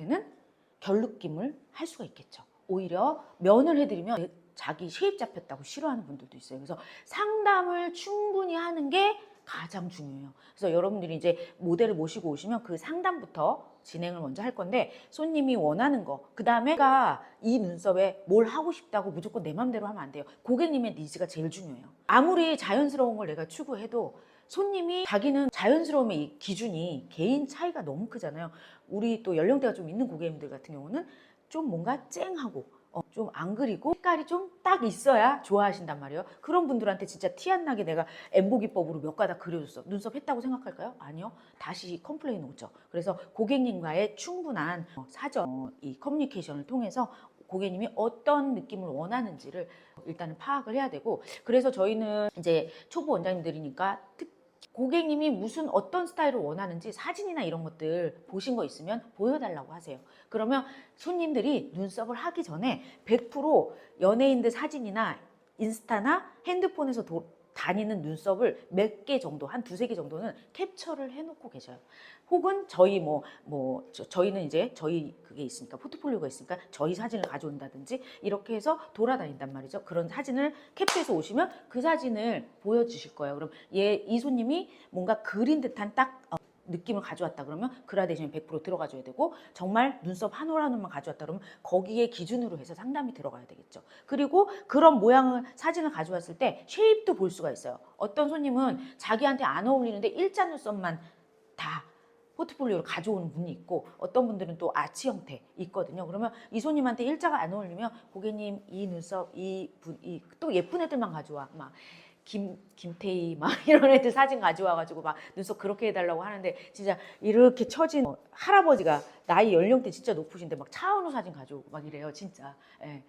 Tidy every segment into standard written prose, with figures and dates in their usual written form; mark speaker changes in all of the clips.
Speaker 1: 분들한테는 결 느낌을 할 수가 있겠죠. 오히려 면을 해드리면 자기 쉐입 잡혔다고 싫어하는 분들도 있어요. 그래서 상담을 충분히 하는 게 가장 중요해요. 그래서 여러분들이 이제 모델을 모시고 오시면 그 상담부터 진행을 먼저 할 건데, 손님이 원하는 거, 그 다음에 내가 이 눈썹에 뭘 하고 싶다고 무조건 내 맘대로 하면 안 돼요. 고객님의 니즈가 제일 중요해요. 아무리 자연스러운 걸 내가 추구해도 손님이 자기는 자연스러움의 이 기준이 개인 차이가 너무 크잖아요. 우리 또 연령대가 좀 있는 고객님들 같은 경우는 좀 뭔가 쨍하고 좀 안 그리고 색깔이 좀 딱 있어야 좋아하신단 말이에요. 그런 분들한테 진짜 티 안 나게 내가 엠보기법으로 몇 가닥 그려줬어. 눈썹 했다고 생각할까요? 아니요. 다시 컴플레인 오죠. 그래서 고객님과의 충분한 사전 이 커뮤니케이션을 통해서 고객님이 어떤 느낌을 원하는지를 일단은 파악을 해야 되고, 그래서 저희는 이제 초보 원장님들이니까 고객님이 무슨 어떤 스타일을 원하는지 사진이나 이런 것들 보신 거 있으면 보여달라고 하세요. 그러면 손님들이 눈썹을 하기 전에 100% 연예인들 사진이나 인스타나 핸드폰에서 다니는 눈썹을 몇 개 정도, 한 두세 개 정도는 캡처를 해놓고 계셔요. 혹은 저희 저희는 이제 저희 그게 있으니까, 포트폴리오가 있으니까 저희 사진을 가져온다든지 이렇게 해서 돌아다닌단 말이죠. 그런 사진을 캡처해서 오시면 그 사진을 보여주실 거예요. 그럼 이 손님이 뭔가 그린 듯한 딱 느낌을 가져왔다 그러면 그라데이션이 100% 들어가줘야 되고, 정말 눈썹 한 올 한 올만 가져왔다 그러면 거기에 기준으로 해서 상담이 들어가야 되겠죠. 그리고 그런 모양을 사진을 가져왔을 때 쉐입도 볼 수가 있어요. 어떤 손님은 자기한테 안 어울리는데 일자 눈썹만 다 포트폴리오를 가져오는 분이 있고, 어떤 분들은 또 아치 형태 있거든요. 그러면 이 손님한테 일자가 안 어울리면 고객님 이 눈썹 또 예쁜 애들만 가져와, 막 김태희 막 이런 애들 사진 가져와가지고 막 눈썹 그렇게 해달라고 하는데, 진짜 이렇게 처진 할아버지가 나이 연령대 진짜 높으신데 막 차은우 사진 가져오고 막 이래요. 진짜. 예.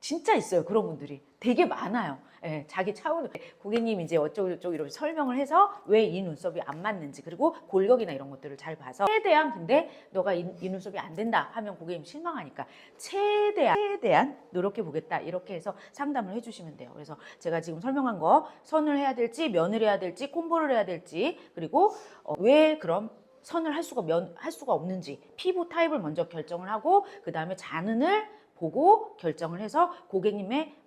Speaker 1: 진짜 있어요. 그런 분들이 되게 많아요. 예, 자기 차은우 고객님 이제 어쩌고저쩌고 이렇게 설명을 해서 왜 이 눈썹이 안 맞는지, 그리고 골격이나 이런 것들을 잘 봐서 최대한, 근데 너가 이 눈썹이 안 된다 하면 고객님 실망하니까 최대한 노력해 보겠다, 이렇게 해서 상담을 해주시면 돼요. 그래서 제가 지금 설명한 거, 선을 해야 될지 면을 해야 될지 콤보를 해야 될지, 그리고 왜 그럼 선을 할 수가 없는지 피부 타입을 먼저 결정을 하고, 그 다음에 잔흔을 보고 결정을 해서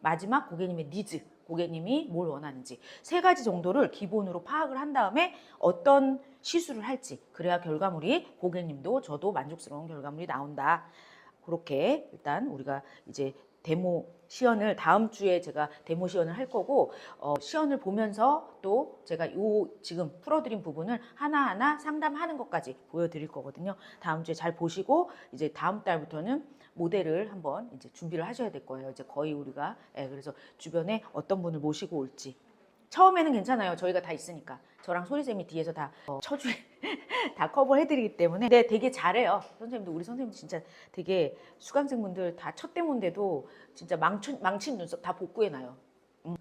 Speaker 1: 마지막 고객님의 니즈, 고객님이 뭘 원하는지 세 가지 정도를 기본으로 파악을 한 다음에 어떤 시술을 할지, 그래야 결과물이 고객님도 저도 만족스러운 결과물이 나온다. 그렇게 일단 우리가 이제 데모 시연을 다음 주에 제가 데모 시연을 할 거고, 시연을 보면서 또 제가 지금 풀어드린 부분을 하나하나 상담하는 것까지 보여드릴 거거든요. 다음 주에 잘 보시고 이제 다음 달부터는 모델을 한번 이제 준비를 하셔야 될 거예요. 이제 거의 우리가 그래서 주변에 어떤 분을 모시고 올지. 처음에는 괜찮아요. 저희가 다 있으니까. 저랑 소리쌤이 뒤에서 다 쳐주에 다 커버해드리기 때문에. 근데 되게 잘해요. 선생님도, 우리 선생님도 진짜 되게 수강생분들 다 첫 데모인데도 진짜 망친 눈썹 다 복구해놔요.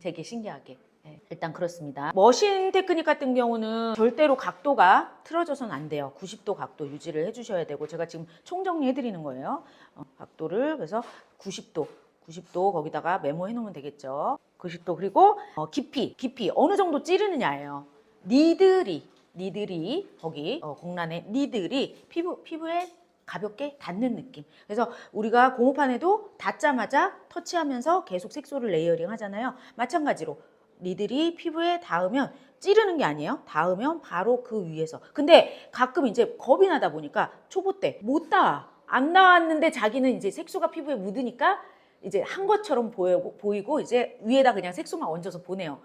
Speaker 1: 되게 신기하게. 네, 일단 그렇습니다. 머신 테크닉 같은 경우는 절대로 각도가 틀어져서는 안 돼요. 90도 각도 유지를 해주셔야 되고, 제가 지금 총정리해 드리는 거예요. 각도를, 그래서 90도 거기다가 메모해 놓으면 되겠죠. 90도. 그리고 깊이 어느 정도 찌르느냐예요. 니들이 거기 공란의 니들이 피부에 가볍게 닿는 느낌. 그래서 우리가 고무판에도 닿자마자 터치하면서 계속 색소를 레이어링 하잖아요. 마찬가지로 니들이 피부에 닿으면 찌르는 게 아니에요. 닿으면 바로 그 위에서. 근데 가끔 이제 겁이 나다 보니까 초보 때 못 닿아. 안 나왔는데 자기는 이제 색소가 피부에 묻으니까 이제 한 것처럼 보이고 이제 위에다 그냥 색소만 얹어서 보내요.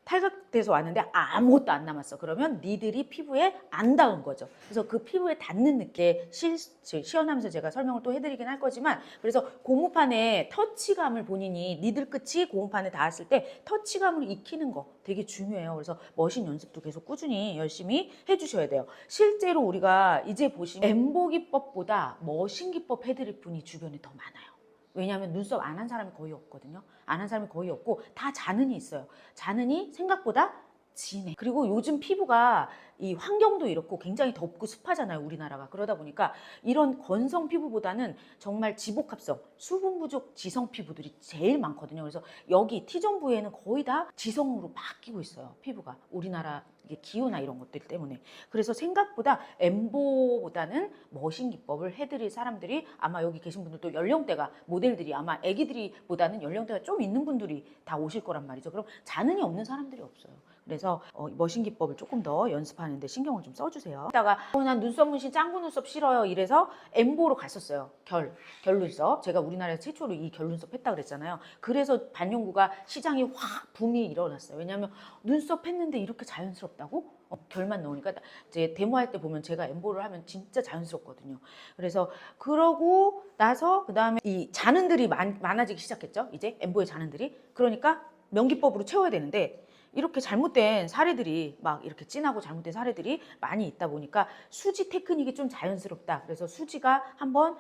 Speaker 1: 탈각돼서 왔는데 아무것도 안 남았어. 그러면 니들이 피부에 안 닿은 거죠. 그래서 그 피부에 닿는 느낌, 시연하면서 제가 설명을 또 해드리긴 할 거지만, 그래서 고무판에 터치감을 본인이 니들 끝이 고무판에 닿았을 때 터치감을 익히는 거 되게 중요해요. 그래서 머신 연습도 계속 꾸준히 열심히 해주셔야 돼요. 실제로 우리가 이제 보시면 엠보 기법보다 머신 기법 해드릴 분이 주변에 더 많아요. 왜냐하면 눈썹 안 한 사람이 거의 없거든요. 안 한 사람이 거의 없고 다 잔흔이 있어요. 잔흔이 생각보다 진해. 그리고 요즘 피부가 이 환경도 이렇고 굉장히 덥고 습하잖아요, 우리나라가. 그러다 보니까 이런 건성 피부보다는 정말 지복합성, 수분 부족 지성 피부들이 제일 많거든요. 그래서 여기 T존 부위에는 거의 다 지성으로 바뀌고 있어요, 피부가. 우리나라 기후나 이런 것들 때문에. 그래서 생각보다 엠보보다는 머신 기법을 해드릴 사람들이 아마 여기 계신 분들도 연령대가 모델들이 아마 애기들이보다는 연령대가 좀 있는 분들이 다 오실 거란 말이죠. 그럼 자는이 없는 사람들이 없어요. 그래서 머신 기법을 조금 더 연습하는데 신경을 좀 써주세요. 이따가 난 눈썹 문신 짱구 눈썹 싫어요 이래서 엠보로 갔었어요. 결 눈썹. 제가 우리나라에서 최초로 이 결 눈썹 했다 그랬잖아요. 그래서 반영구가 시장이 확 붐이 일어났어요. 왜냐하면 눈썹 했는데 이렇게 자연스럽다고? 결만 넣으니까 이제 데모할 때 보면 제가 엠보를 하면 진짜 자연스럽거든요. 그래서 그러고 나서 그 다음에 이 잔흔들이 많아지기 시작했죠. 이제 엠보의 잔흔들이. 그러니까 명기법으로 채워야 되는데 이렇게 잘못된 사례들이 막 이렇게 진하고 잘못된 사례들이 많이 있다 보니까 수지 테크닉이 좀 자연스럽다. 그래서 수지가 한번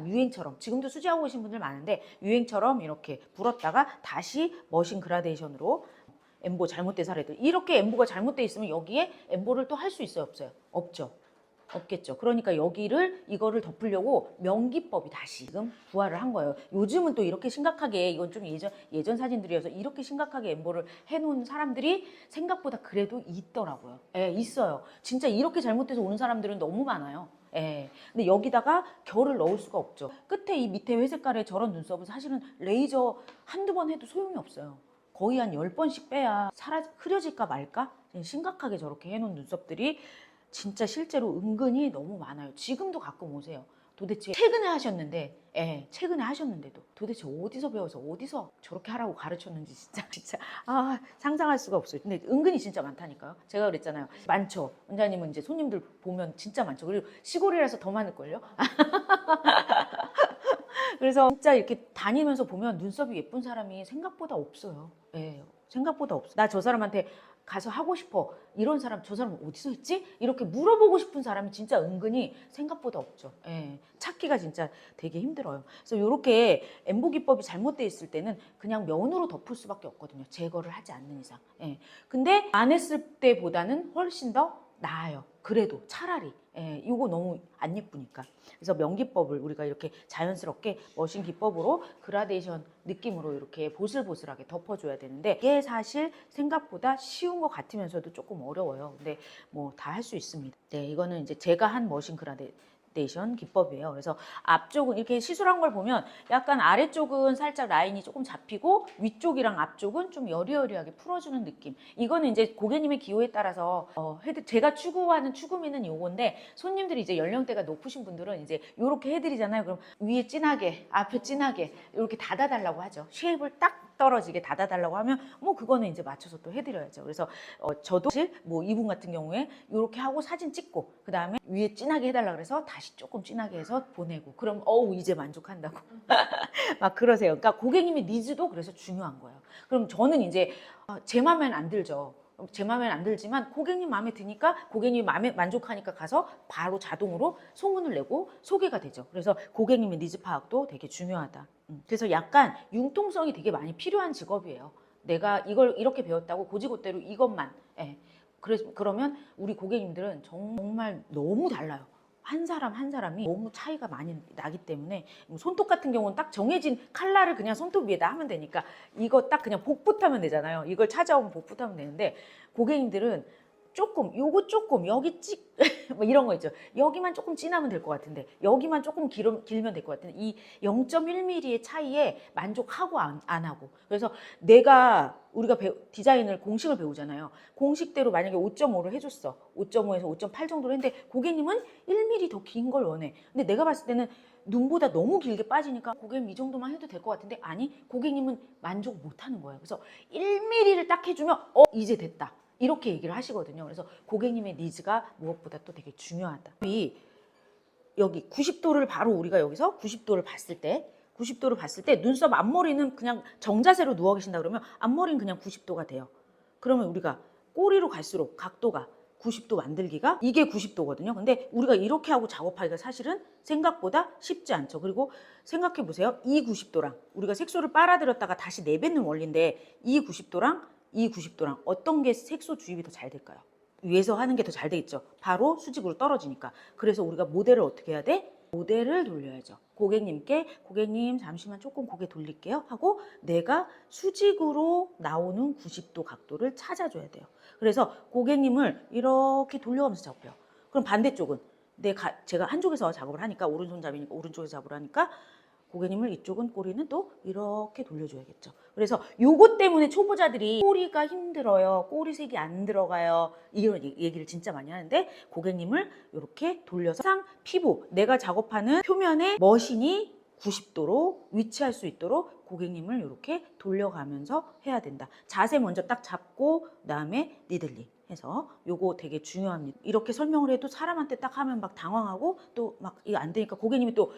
Speaker 1: 유행처럼 지금도 수지하고 계신 분들 많은데 유행처럼 이렇게 불었다가 다시 머신 그라데이션으로 엠보 잘못된 사례들. 이렇게 엠보가 잘못돼 있으면 여기에 엠보를 또 할 수 있어요, 없어요? 없죠. 없겠죠. 그러니까 이거를 덮으려고 명기법이 다시 지금 부활을 한 거예요. 요즘은 또 이렇게 심각하게, 이건 좀 예전 사진들이어서 이렇게 심각하게 엠보를 해놓은 사람들이 생각보다 그래도 있더라고요. 예, 있어요. 진짜 이렇게 잘못돼서 오는 사람들은 너무 많아요. 예. 근데 여기다가 결을 넣을 수가 없죠. 끝에 이 밑에 회색깔의 저런 눈썹은 사실은 레이저 한두 번 해도 소용이 없어요. 거의 한 10번씩 빼야 흐려질까 말까? 심각하게 저렇게 해놓은 눈썹들이 진짜 실제로 은근히 너무 많아요. 지금도 가끔 오세요. 도대체 최근에 하셨는데도 도대체 어디서 배워서 어디서 저렇게 하라고 가르쳤는지 진짜 상상할 수가 없어요. 근데 은근히 진짜 많다니까요. 제가 그랬잖아요. 많죠. 원장님은 이제 손님들 보면 진짜 많죠. 그리고 시골이라서 더 많을걸요. 그래서 진짜 이렇게 다니면서 보면 눈썹이 예쁜 사람이 생각보다 없어요. 예, 생각보다 없어. 나 저 사람한테 가서 하고 싶어. 이런 사람, 저 사람 어디서 했지? 이렇게 물어보고 싶은 사람이 진짜 은근히 생각보다 없죠. 예, 찾기가 진짜 되게 힘들어요. 그래서 이렇게 엠보 기법이 잘못되어 있을 때는 그냥 면으로 덮을 수밖에 없거든요. 제거를 하지 않는 이상. 예. 근데 안 했을 때보다는 훨씬 더 나아요. 그래도 차라리. 예, 이거 너무 안 예쁘니까. 그래서 명기법을 우리가 이렇게 자연스럽게 머신 기법으로 그라데이션 느낌으로 이렇게 보슬보슬하게 덮어줘야 되는데 이게 사실 생각보다 쉬운 것 같으면서도 조금 어려워요. 근데 뭐 다 할 수 있습니다. 네, 이거는 이제 제가 한 머신 그라데이션 기법이에요. 그래서 앞쪽은 이렇게 시술한 걸 보면 약간 아래쪽은 살짝 라인이 조금 잡히고 위쪽이랑 앞쪽은 좀 여리여리하게 풀어주는 느낌. 이거는 이제 고객님의 기호에 따라서 제가 추구하는 추구미는 요건데 손님들이 이제 연령대가 높으신 분들은 이제 요렇게 해드리잖아요. 그럼 위에 진하게, 앞에 진하게 이렇게 닫아달라고 하죠. 쉐입을 딱 떨어지게 닫아달라고 하면 뭐 그거는 이제 맞춰서 또 해드려야죠. 그래서 저도 사실 뭐 이분 같은 경우에 이렇게 하고 사진 찍고 그 다음에 위에 진하게 해달라 그래서 다시 조금 진하게 해서 보내고 그럼 이제 만족한다고 막 그러세요. 그러니까 고객님의 니즈도 그래서 중요한 거예요. 그럼 저는 이제 제 마음에는 안 들죠. 제 마음에는 안 들지만 고객님 마음에 드니까 고객님이 마음에 만족하니까 가서 바로 자동으로 소문을 내고 소개가 되죠. 그래서 고객님의 니즈 파악도 되게 중요하다. 그래서 약간 융통성이 되게 많이 필요한 직업이에요. 내가 이걸 이렇게 배웠다고 고지고대로 이것만. 예. 그러면 우리 고객님들은 정말 너무 달라요. 한 사람 한 사람이 너무 차이가 많이 나기 때문에 손톱 같은 경우는 딱 정해진 칼라를 그냥 손톱 위에다 하면 되니까 이거 딱 그냥 복붙하면 되잖아요. 이걸 찾아오면 복붙하면 되는데 고객님들은 요거 조금 여기 뭐 이런 거 있죠. 여기만 조금 진하면 될 것 같은데 여기만 조금 길면 될 것 같은데 이 0.1mm의 차이에 만족하고 안 하고 그래서 우리가 디자인을 공식을 배우잖아요. 공식대로 만약에 5.5를 해줬어. 5.5에서 5.8 정도로 했는데 고객님은 1mm 더 긴 걸 원해. 근데 내가 봤을 때는 눈보다 너무 길게 빠지니까 고객님 이 정도만 해도 될 것 같은데 아니 고객님은 만족 못 하는 거예요. 그래서 1mm를 딱 해주면 이제 됐다. 이렇게 얘기를 하시거든요. 그래서 고객님의 니즈가 무엇보다 또 되게 중요하다. 여기 90도를 바로 우리가 여기서 90도를 봤을 때 눈썹 앞머리는 그냥 정자세로 누워 계신다 그러면 앞머리는 그냥 90도가 돼요. 그러면 우리가 꼬리로 갈수록 각도가 90도 만들기가 이게 90도거든요. 근데 우리가 이렇게 하고 작업하기가 사실은 생각보다 쉽지 않죠. 그리고 생각해 보세요. 이 90도랑 우리가 색소를 빨아들였다가 다시 내뱉는 원리인데 이 90도랑 어떤 게 색소 주입이 더 잘 될까요? 위에서 하는 게 더 잘 되겠죠. 바로 수직으로 떨어지니까. 그래서 우리가 모델을 어떻게 해야 돼? 모델을 돌려야죠. 고객님께 고객님 잠시만 조금 고개 돌릴게요 하고 내가 수직으로 나오는 90도 각도를 찾아줘야 돼요. 그래서 고객님을 이렇게 돌려가면서 잡고요. 그럼 반대쪽은 제가 한쪽에서 작업을 하니까 오른손잡이니까 오른쪽에서 작업을 하니까 고객님을 이쪽은 꼬리는 또 이렇게 돌려줘야겠죠. 그래서 요것 때문에 초보자들이 꼬리가 힘들어요. 꼬리색이 안 들어가요. 이런 얘기를 진짜 많이 하는데 고객님을 이렇게 돌려서 항상 피부, 내가 작업하는 표면에 머신이 90도로 위치할 수 있도록 고객님을 이렇게 돌려가면서 해야 된다. 자세 먼저 딱 잡고 그다음에 니들링 해서 요거 되게 중요합니다. 이렇게 설명을 해도 사람한테 딱 하면 막 당황하고 또 막 이거 안 되니까 고객님이 또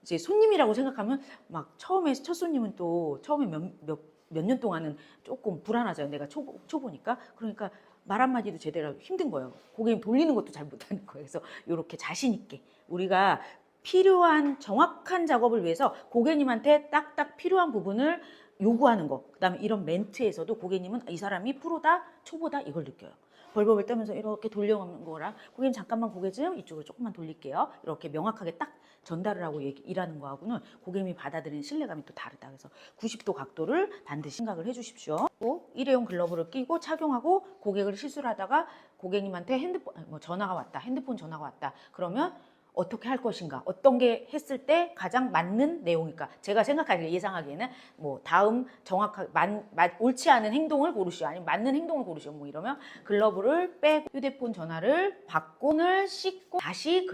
Speaker 1: 이제 손님이라고 생각하면 막 처음에 첫 손님은 또 처음에 몇 년 동안은 조금 불안하잖아요. 내가 초보니까. 그러니까 말 한마디도 제대로 힘든 거예요. 고객님 돌리는 것도 잘 못하는 거예요. 그래서 이렇게 자신 있게 우리가 필요한 정확한 작업을 위해서 고객님한테 딱딱 필요한 부분을 요구하는 거. 그다음에 이런 멘트에서도 고객님은 이 사람이 프로다, 초보다 이걸 느껴요. 벌벌벌 떨면서 이렇게 돌려가는 거랑 고객님 잠깐만 고개 좀 이쪽으로 조금만 돌릴게요. 이렇게 명확하게 딱 전달을 하고 일하는 거하고는 고객님이 받아들이는 신뢰감이 또 다르다. 그래서 90도 각도를 반드시 생각을 해주십시오. 또 일회용 글러브를 끼고 착용하고 고객을 실수를 하다가 고객님한테 전화가 왔다. 핸드폰 전화가 왔다. 그러면 어떻게 할 것인가, 어떤 게 했을 때 가장 맞는 내용일까. 제가 생각하기에 예상하기에는 뭐 다음 정확하게 옳지 않은 행동을 고르시오, 아니면 맞는 행동을 고르시오. 뭐 이러면 글러브를 빼고 휴대폰 전화를 받고 손을 씻고 다시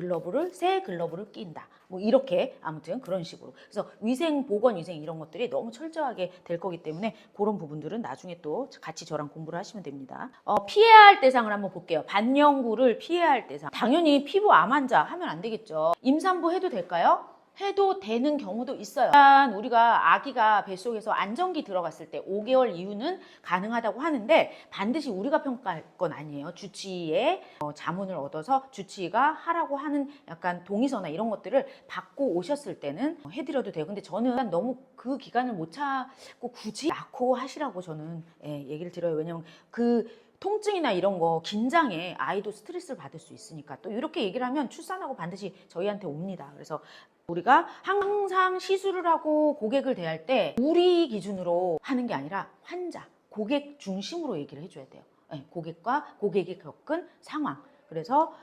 Speaker 1: 새 글러브를 낀다. 뭐 이렇게 아무튼 그런 식으로. 그래서 위생, 보건 위생 이런 것들이 너무 철저하게 될 거기 때문에 그런 부분들은 나중에 또 같이 저랑 공부를 하시면 됩니다. 피해야 할 대상을 한번 볼게요. 반영구를 피해야 할 대상. 당연히 피부 암 환자 하면 안 되겠죠. 임산부 해도 될까요? 해도 되는 경우도 있어요. 일단 우리가 아기가 뱃속에서 안정기 들어갔을 때 5개월 이후는 가능하다고 하는데 반드시 우리가 평가할 건 아니에요. 주치의의 자문을 얻어서 주치의가 하라고 하는 약간 동의서나 이런 것들을 받고 오셨을 때는 해드려도 돼요. 근데 저는 너무 그 기간을 못 찾고 굳이 낳고 하시라고 저는 얘기를 드려요. 왜냐면 그 통증이나 이런 거 긴장에 아이도 스트레스를 받을 수 있으니까. 또 이렇게 얘기를 하면 출산하고 반드시 저희한테 옵니다. 그래서 우리가 항상 시술을 하고 고객을 대할 때 우리 기준으로 하는 게 아니라 환자, 고객 중심으로 얘기를 해줘야 돼요. 고객과 고객이 겪은 상황. 그래서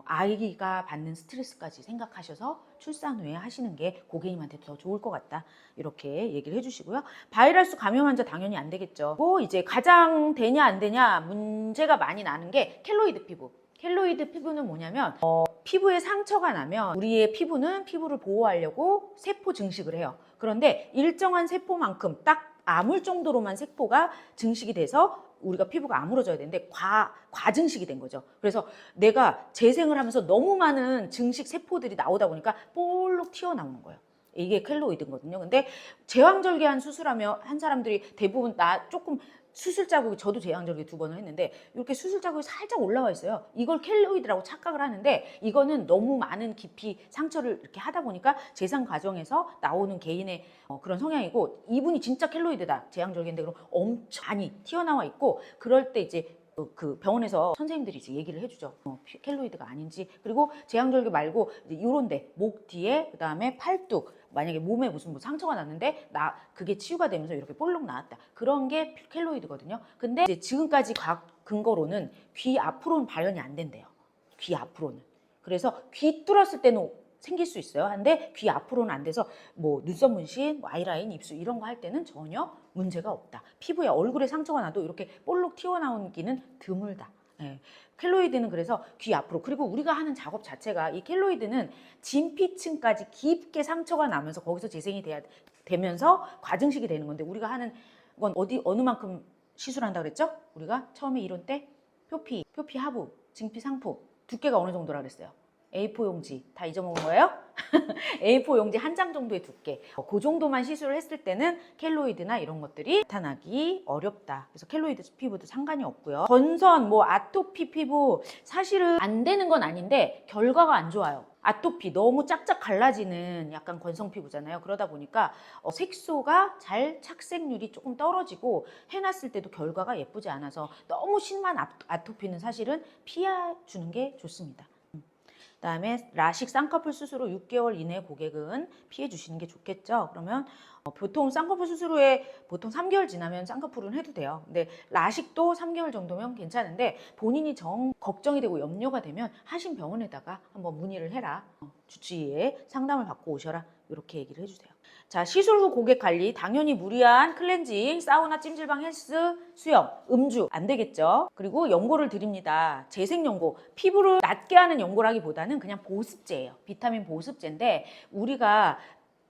Speaker 1: 아이가 받는 스트레스까지 생각하셔서 출산 후에 하시는 게 고객님한테 더 좋을 것 같다. 이렇게 얘기를 해주시고요. 바이러스 감염 환자 당연히 안 되겠죠. 이제 가장 되냐 안 되냐 문제가 많이 나는 게 켈로이드 피부. 켈로이드 피부는 뭐냐면 피부에 상처가 나면 우리의 피부는 피부를 보호하려고 세포 증식을 해요. 그런데 일정한 세포만큼 딱 아물 정도로만 세포가 증식이 돼서 우리가 피부가 아물어져야 되는데 과증식이 된 거죠. 그래서 내가 재생을 하면서 너무 많은 증식 세포들이 나오다 보니까 볼록 튀어나오는 거예요. 이게 켈로이드거든요. 근데 제왕절개한 수술하며 한 사람들이 대부분 조금 수술 자국이, 저도 제왕절개 2번을 했는데 이렇게 수술 자국이 살짝 올라와 있어요. 이걸 켈로이드라고 착각을 하는데 이거는 너무 많은 깊이 상처를 이렇게 하다 보니까 재상 과정에서 나오는 개인의 그런 성향이고, 이분이 진짜 켈로이드다, 제왕절개인데 그럼 엄청 많이 튀어나와 있고, 그럴 때 이제 그 병원에서 선생님들이 이제 얘기를 해주죠. 켈로이드가 아닌지. 그리고 제왕절개 말고 이런 데 목 뒤에, 그 다음에 팔뚝, 만약에 몸에 무슨 상처가 났는데 그게 치유가 되면서 이렇게 볼록 나왔다. 그런 게 켈로이드거든요. 근데 이제 지금까지 과학 근거로는 귀 앞으로는 발현이 안 된대요. 귀 앞으로는. 그래서 귀 뚫었을 때는 생길 수 있어요. 근데 귀 앞으로는 안 돼서 뭐 눈썹 문신, 아이라인, 입술 이런 거 할 때는 전혀 문제가 없다. 피부에 얼굴에 상처가 나도 이렇게 볼록 튀어나오기는 드물다. 켈로이드는 그래서 귀 앞으로. 그리고 우리가 하는 작업 자체가 이 켈로이드는 진피층까지 깊게 상처가 나면서 거기서 재생이 되면서 과증식이 되는 건데, 우리가 하는 건 어느 만큼 시술한다 그랬죠? 우리가 처음에 이론 때 표피 하부, 진피 상부 두께가 어느 정도라 그랬어요? A4 용지 다 잊어먹은 거예요? A4 용지 한 장 정도의 두께. 그 정도만 시술을 했을 때는 켈로이드나 이런 것들이 나타나기 어렵다. 그래서 켈로이드 피부도 상관이 없고요. 건선, 뭐 아토피 피부 사실은 안 되는 건 아닌데 결과가 안 좋아요. 아토피 너무 짝짝 갈라지는 약간 건성 피부잖아요. 그러다 보니까 색소가 잘 착색률이 조금 떨어지고 해놨을 때도 결과가 예쁘지 않아서 너무 심한 아토피는 사실은 피해주는 게 좋습니다. 그다음에 라식 쌍꺼풀 수술 후 6개월 이내 고객은 피해 주시는 게 좋겠죠. 그러면 보통 쌍꺼풀 수술 후에 보통 3개월 지나면 쌍꺼풀은 해도 돼요. 근데 라식도 3개월 정도면 괜찮은데 본인이 걱정이 되고 염려가 되면 하신 병원에다가 한번 문의를 해라. 주치의에 상담을 받고 오셔라. 이렇게 얘기를 해주세요. 자, 시술 후 고객 관리. 당연히 무리한 클렌징, 사우나, 찜질방, 헬스, 수영, 음주 안 되겠죠. 그리고 연고를 드립니다. 재생 연고. 피부를 낫게 하는 연고라기보다는 그냥 보습제예요. 비타민 보습제인데 우리가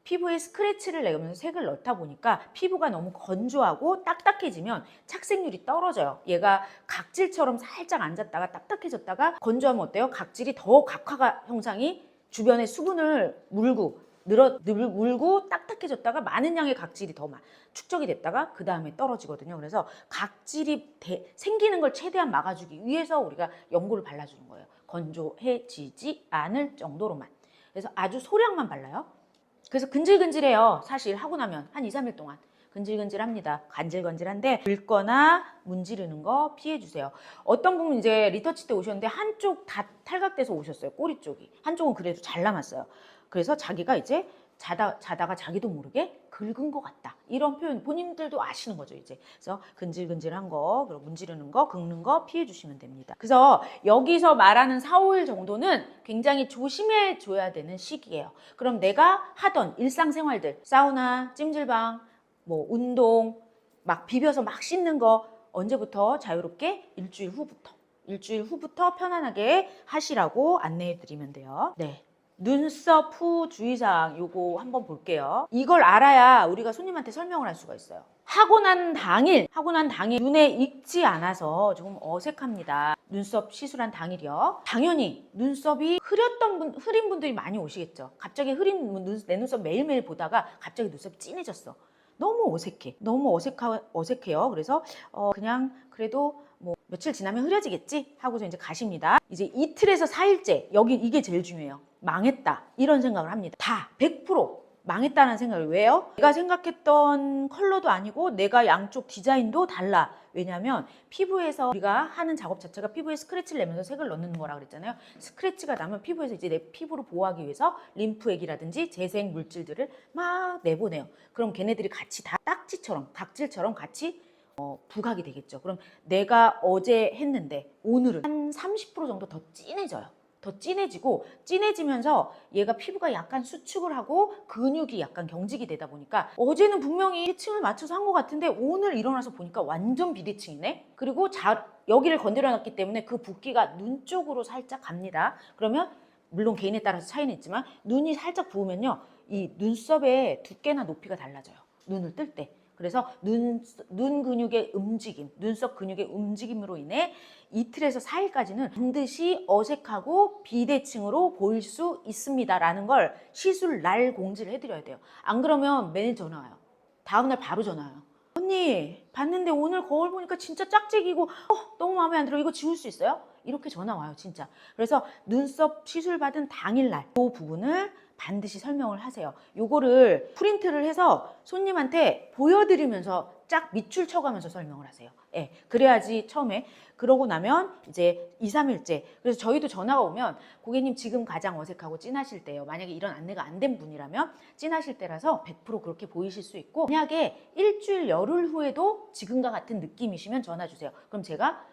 Speaker 1: 피부에 스크래치를 내면서 색을 넣다 보니까 피부가 너무 건조하고 딱딱해지면 착색률이 떨어져요. 얘가 각질처럼 살짝 앉았다가 딱딱해졌다가 건조하면 어때요? 각질이 더 각화가 형상이 주변에 수분을 물고 딱딱해졌다가 많은 양의 각질이 더 축적이 됐다가 그 다음에 떨어지거든요. 그래서 각질이 생기는 걸 최대한 막아주기 위해서 우리가 연고를 발라주는 거예요. 건조해지지 않을 정도로만. 그래서 아주 소량만 발라요. 그래서 근질근질해요. 사실 하고 나면 한 2, 3일 동안. 근질근질합니다. 간질간질한데 긁거나 문지르는 거 피해주세요. 어떤 분은 이제 리터치 때 오셨는데 한쪽 다 탈각돼서 오셨어요. 꼬리 쪽이. 한쪽은 그래도 잘 남았어요. 그래서 자기가 이제 자다가 자기도 모르게 긁은 것 같다. 이런 표현 본인들도 아시는 거죠, 이제. 그래서 근질근질한 거, 그리고 문지르는 거, 긁는 거 피해 주시면 됩니다. 그래서 여기서 말하는 4, 5일 정도는 굉장히 조심해 줘야 되는 시기예요. 그럼 내가 하던 일상생활들, 사우나, 찜질방, 뭐 운동, 막 비벼서 막 씻는 거 언제부터 자유롭게? 일주일 후부터 편안하게 하시라고 안내해 드리면 돼요. 네. 눈썹 후 주의사항 요거 한번 볼게요. 이걸 알아야 우리가 손님한테 설명을 할 수가 있어요. 하고 난 당일 눈에 익지 않아서 조금 어색합니다. 눈썹 시술한 당일이요. 당연히 눈썹이 흐린 분들이 많이 오시겠죠. 갑자기 내 눈썹 매일매일 보다가 갑자기 눈썹이 진해졌어. 너무 어색해. 너무 어색해요. 그래서 그냥 그래도 뭐 며칠 지나면 흐려지겠지 하고서 이제 가십니다. 이제 이틀에서 4일째 이게 제일 중요해요. 망했다 이런 생각을 합니다. 다 100% 망했다는 생각을. 왜요? 내가 생각했던 컬러도 아니고 내가 양쪽 디자인도 달라. 왜냐하면 피부에서 우리가 하는 작업 자체가 피부에 스크래치를 내면서 색을 넣는 거라 그랬잖아요. 스크래치가 나면 피부에서 이제 내 피부를 보호하기 위해서 림프액이라든지 재생 물질들을 막 내보내요. 그럼 걔네들이 같이 다 딱지처럼 각질처럼 같이 부각이 되겠죠. 그럼 내가 어제 했는데 오늘은 한 30% 정도 더 진해져요. 더 진해지고 진해지면서 얘가 피부가 약간 수축을 하고 근육이 약간 경직이 되다 보니까 어제는 분명히 비대칭을 맞춰서 한 것 같은데 오늘 일어나서 보니까 완전 비대칭이네. 그리고 여기를 건드려 놨기 때문에 그 붓기가 눈 쪽으로 살짝 갑니다. 그러면 물론 개인에 따라서 차이는 있지만 눈이 살짝 부으면요 이 눈썹의 두께나 높이가 달라져요. 눈을 뜰 때. 그래서 눈 근육의 움직임, 눈썹 근육의 움직임으로 인해 이틀에서 4일까지는 반드시 어색하고 비대칭으로 보일 수 있습니다라는 걸 시술 날 공지를 해드려야 돼요. 안 그러면 매일 전화 와요. 다음날 바로 전화 와요. 언니 봤는데 오늘 거울 보니까 진짜 짝짝이고 너무 마음에 안 들어. 이거 지울 수 있어요? 이렇게 전화 와요 진짜. 그래서 눈썹 시술 받은 당일날 이 부분을 반드시 설명을 하세요. 요거를 프린트를 해서 손님한테 보여드리면서 쫙 밑줄 쳐가면서 설명을 하세요. 예, 그래야지 처음에. 그러고 나면 이제 2, 3일째. 그래서 저희도 전화가 오면 고객님 지금 가장 어색하고 진하실 때예요. 만약에 이런 안내가 안 된 분이라면 진하실 때라서 100% 그렇게 보이실 수 있고 만약에 일주일 열흘 후에도 지금과 같은 느낌이시면 전화 주세요. 그럼 제가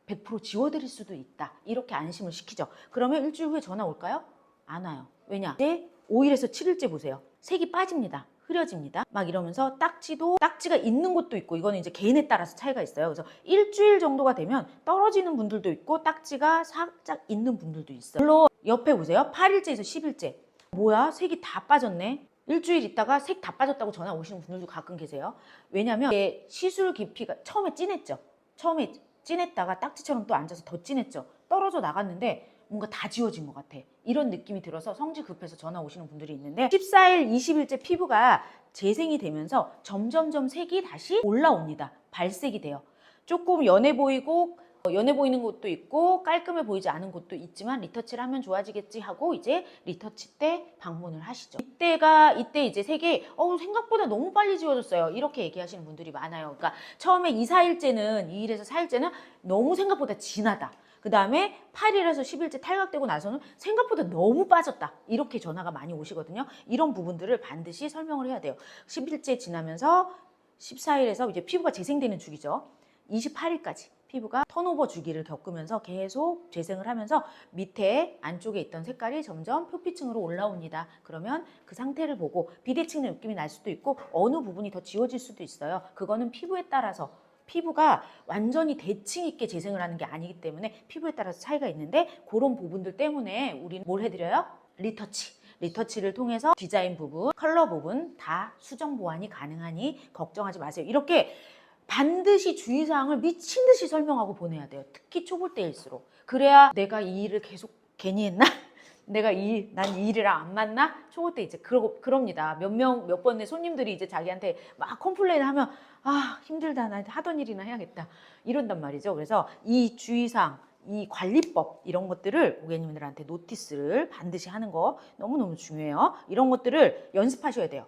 Speaker 1: 100% 지워드릴 수도 있다. 이렇게 안심을 시키죠. 그러면 일주일 후에 전화 올까요? 안 와요. 왜냐? 이제 5일에서 7일째 보세요. 색이 빠집니다. 흐려집니다. 막 이러면서 딱지가 있는 곳도 있고 이거는 이제 개인에 따라서 차이가 있어요. 그래서 일주일 정도가 되면 떨어지는 분들도 있고 딱지가 살짝 있는 분들도 있어요. 물론 옆에 보세요. 8일째에서 10일째. 뭐야? 색이 다 빠졌네. 일주일 있다가 색 다 빠졌다고 전화 오시는 분들도 가끔 계세요. 왜냐면 시술 깊이가 처음에 진했죠. 처음에 진했다가 딱지처럼 또 앉아서 더 진했죠. 떨어져 나갔는데 뭔가 다 지워진 것 같아. 이런 느낌이 들어서 성질 급해서 전화 오시는 분들이 있는데 14일, 20일째 피부가 재생이 되면서 점점점 색이 다시 올라옵니다. 발색이 돼요. 조금 연해 보이는 곳도 있고 깔끔해 보이지 않은 곳도 있지만 리터치를 하면 좋아지겠지 하고 이제 리터치 때 방문을 하시죠. 이때 이제 색이 생각보다 너무 빨리 지워졌어요. 이렇게 얘기하시는 분들이 많아요. 그러니까 처음에 2, 4일째는 2일에서 4일째는 너무 생각보다 진하다. 그 다음에 8일에서 10일째 탈각되고 나서는 생각보다 너무 빠졌다. 이렇게 전화가 많이 오시거든요. 이런 부분들을 반드시 설명을 해야 돼요. 10일째 지나면서 14일에서 이제 피부가 재생되는 주기죠. 28일까지 피부가 턴오버 주기를 겪으면서 계속 재생을 하면서 밑에 안쪽에 있던 색깔이 점점 표피층으로 올라옵니다. 그러면 그 상태를 보고 비대칭 느낌이 날 수도 있고 어느 부분이 더 지워질 수도 있어요. 그거는 피부에 따라서 피부가 완전히 대칭 있게 재생을 하는 게 아니기 때문에 피부에 따라서 차이가 있는데 그런 부분들 때문에 우리는 뭘 해드려요? 리터치를 통해서 디자인 부분, 컬러 부분 다 수정 보완이 가능하니 걱정하지 마세요. 이렇게 반드시 주의사항을 미친 듯이 설명하고 보내야 돼요. 특히 초볼 때일수록. 그래야 내가 이 일을 계속 괜히 했나? 난 이 일이랑 안 맞나? 초볼 때 이제 그럽니다. 몇 번의 손님들이 이제 자기한테 막 컴플레인 하면 힘들다. 나 하던 일이나 해야겠다. 이런단 말이죠. 그래서 이 주의사항, 이 관리법 이런 것들을 고객님들한테 노티스를 반드시 하는 거 너무너무 중요해요. 이런 것들을 연습하셔야 돼요.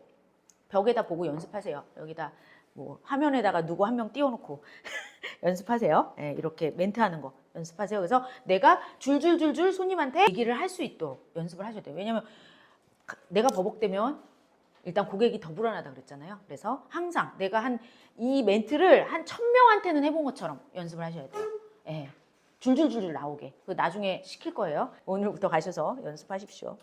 Speaker 1: 벽에다 보고 연습하세요. 여기다 뭐 화면에다가 누구 한 명 띄워놓고 연습하세요. 네, 이렇게 멘트하는 거 연습하세요. 그래서 내가 줄줄줄줄 손님한테 얘기를 할 수 있도록 연습을 하셔야 돼요. 왜냐면 내가 버벅대면 일단 고객이 더 불안하다 그랬잖아요. 그래서 항상 내가 이 멘트를 한 1000명한테는 해본 것처럼 연습을 하셔야 돼요. 네, 줄줄줄줄 나오게. 그 나중에 시킬 거예요. 오늘부터 가셔서 연습하십시오.